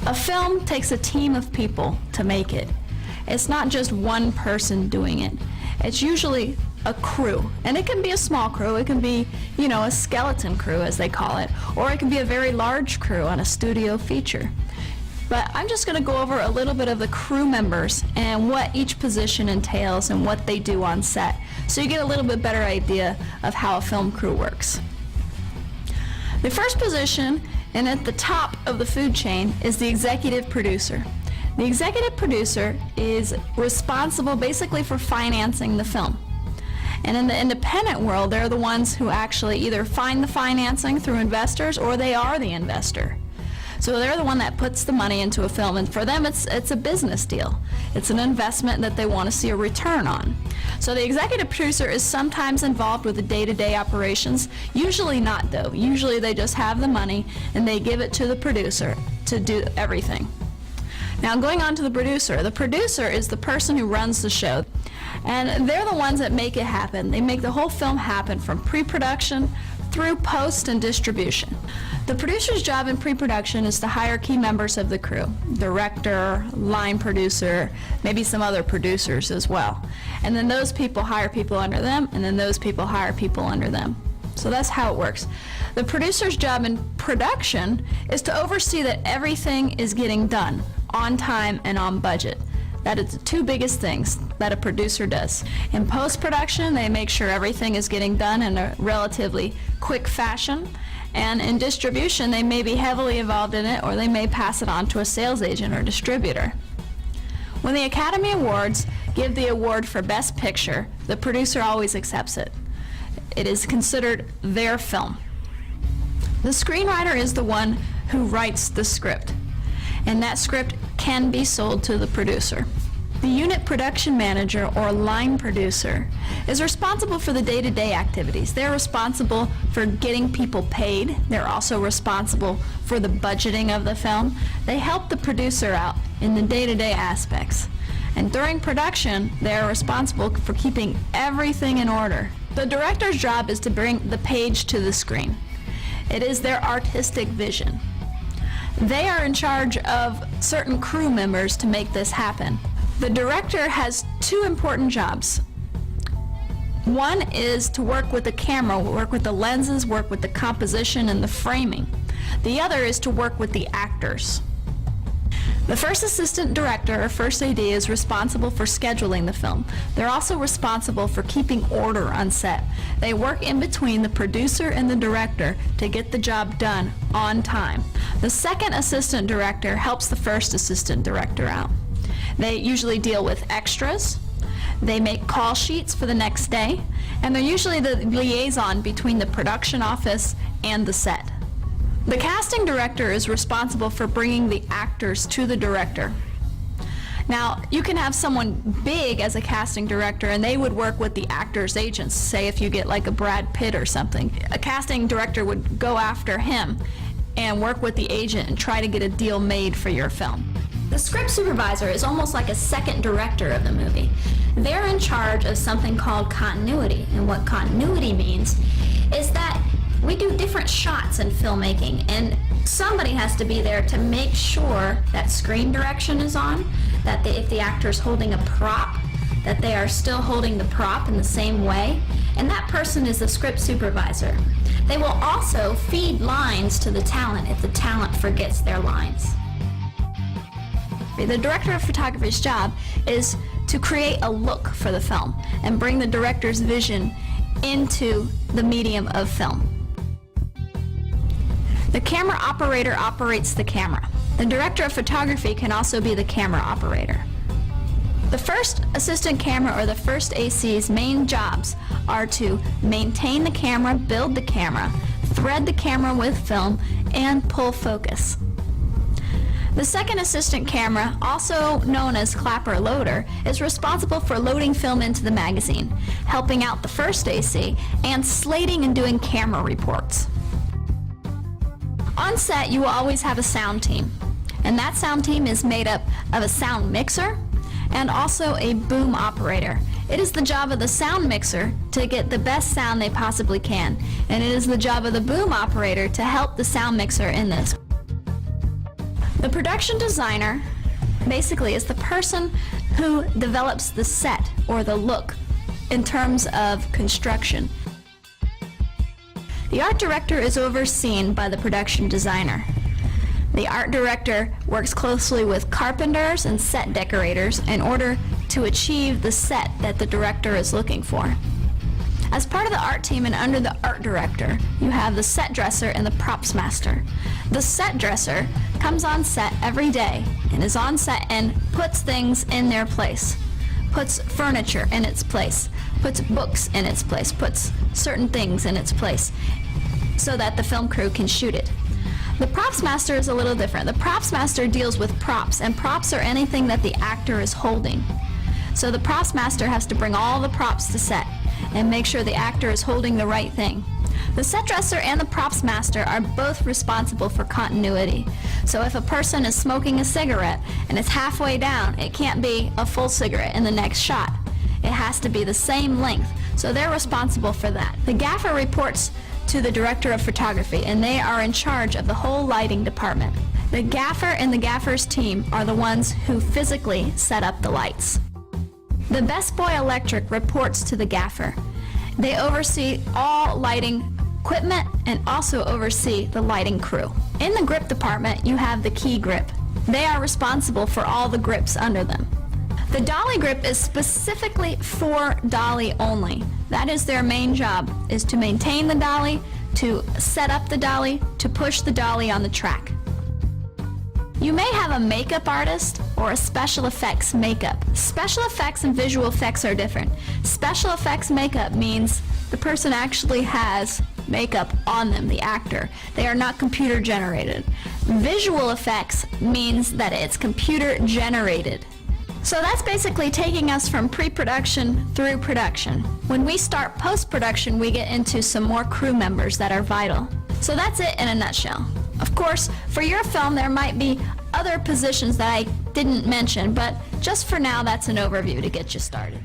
A film takes a team of people to make it. It's not just one person doing it. It's usually a crew, and it can be a small crew. It can be, a skeleton crew, as they call it, or it can be a very large crew on a studio feature. But I'm just going to go over a little bit of the crew members and what each position entails and what they do on set, so you get a little bit better idea of how a film crew works. The first position, and at the top of the food chain, is the executive producer. The executive producer is responsible basically for financing the film. And in the independent world, they're the ones who actually either find the financing through investors or they are the investor. So they're the one that puts the money into a film, and for them it's a business deal. It's an investment that they want to see a return on. So the executive producer is sometimes involved with the day-to-day operations, usually not though. Usually they just have the money and they give it to the producer to do everything. Now going on to the producer is the person who runs the show. And they're the ones that make it happen. They make the whole film happen from pre-production through post and distribution. The producer's job in pre-production is to hire key members of the crew, director, line producer, maybe some other producers as well. And then those people hire people under them, and then those people hire people under them. So that's how it works. The producer's job in production is to oversee that everything is getting done on time and on budget. That is the two biggest things that a producer does. In post-production, they make sure everything is getting done in a relatively quick fashion. And in distribution, they may be heavily involved in it, or they may pass it on to a sales agent or distributor. When the Academy Awards give the award for Best Picture, the producer always accepts it. It is considered their film. The screenwriter is the one who writes the script, and that script can be sold to the producer. The unit production manager or line producer is responsible for the day-to-day activities. They're responsible for getting people paid. They're also responsible for the budgeting of the film. They help the producer out in the day-to-day aspects. And during production, they're responsible for keeping everything in order. The director's job is to bring the page to the screen. It is their artistic vision. They are in charge of certain crew members to make this happen. The director has two important jobs. One is to work with the camera, work with the lenses, work with the composition and the framing. The other is to work with the actors. The first assistant director, or first AD, is responsible for scheduling the film. They're also responsible for keeping order on set. They work in between the producer and the director to get the job done on time. The second assistant director helps the first assistant director out. They usually deal with extras. They make call sheets for the next day, and they're usually the liaison between the production office and the set. The casting director is responsible for bringing the actors to the director. Now, you can have someone big as a casting director, and they would work with the actors' agents. Say if you get like a Brad Pitt or something, a casting director would go after him and work with the agent and try to get a deal made for your film. The script supervisor is almost like a second director of the movie. They're in charge of something called continuity, and what continuity means is that we do different shots in filmmaking, and somebody has to be there to make sure that screen direction is on, that if the actor's holding a prop, that they are still holding the prop in the same way, and that person is the script supervisor. They will also feed lines to the talent if the talent forgets their lines. The director of photography's job is to create a look for the film and bring the director's vision into the medium of film. The camera operator operates the camera. The director of photography can also be the camera operator. The first assistant camera or the first AC's main jobs are to maintain the camera, build the camera, thread the camera with film, and pull focus. The second assistant camera, also known as clapper loader, is responsible for loading film into the magazine, helping out the first AC, and slating and doing camera reports. On set, you will always have a sound team, and that sound team is made up of a sound mixer and also a boom operator. It is the job of the sound mixer to get the best sound they possibly can, and it is the job of the boom operator to help the sound mixer in this. The production designer basically is the person who develops the set or the look in terms of construction. The art director is overseen by the production designer. The art director works closely with carpenters and set decorators in order to achieve the set that the director is looking for. As part of the art team and under the art director, you have the set dresser and the props master. The set dresser comes on set every day and is on set and puts things in their place, puts furniture in its place, puts books in its place, puts certain things in its place so that the film crew can shoot it. The props master is a little different. The props master deals with props, and props are anything that the actor is holding. So the props master has to bring all the props to set and make sure the actor is holding the right thing. The set dresser and the props master are both responsible for continuity. So if a person is smoking a cigarette and it's halfway down, it can't be a full cigarette in the next shot. It has to be the same length. So they're responsible for that. The gaffer reports to the director of photography, and they are in charge of the whole lighting department. The gaffer and the gaffer's team are the ones who physically set up the lights. The Best Boy Electric reports to the gaffer. They oversee all lighting equipment and also oversee the lighting crew. In the grip department, you have the key grip. They are responsible for all the grips under them. The Dolly Grip is specifically for dolly only. That is their main job, is to maintain the dolly, to set up the dolly, to push the dolly on the track. You may have a makeup artist or a special effects makeup. Special effects and visual effects are different. Special effects makeup means the person actually has makeup on them, the actor. They are not computer generated. Visual effects means that it's computer generated. So that's basically taking us from pre-production through production. When we start post-production, we get into some more crew members that are vital. So that's it in a nutshell. Of course, for your film, there might be other positions that I didn't mention, but just for now, that's an overview to get you started.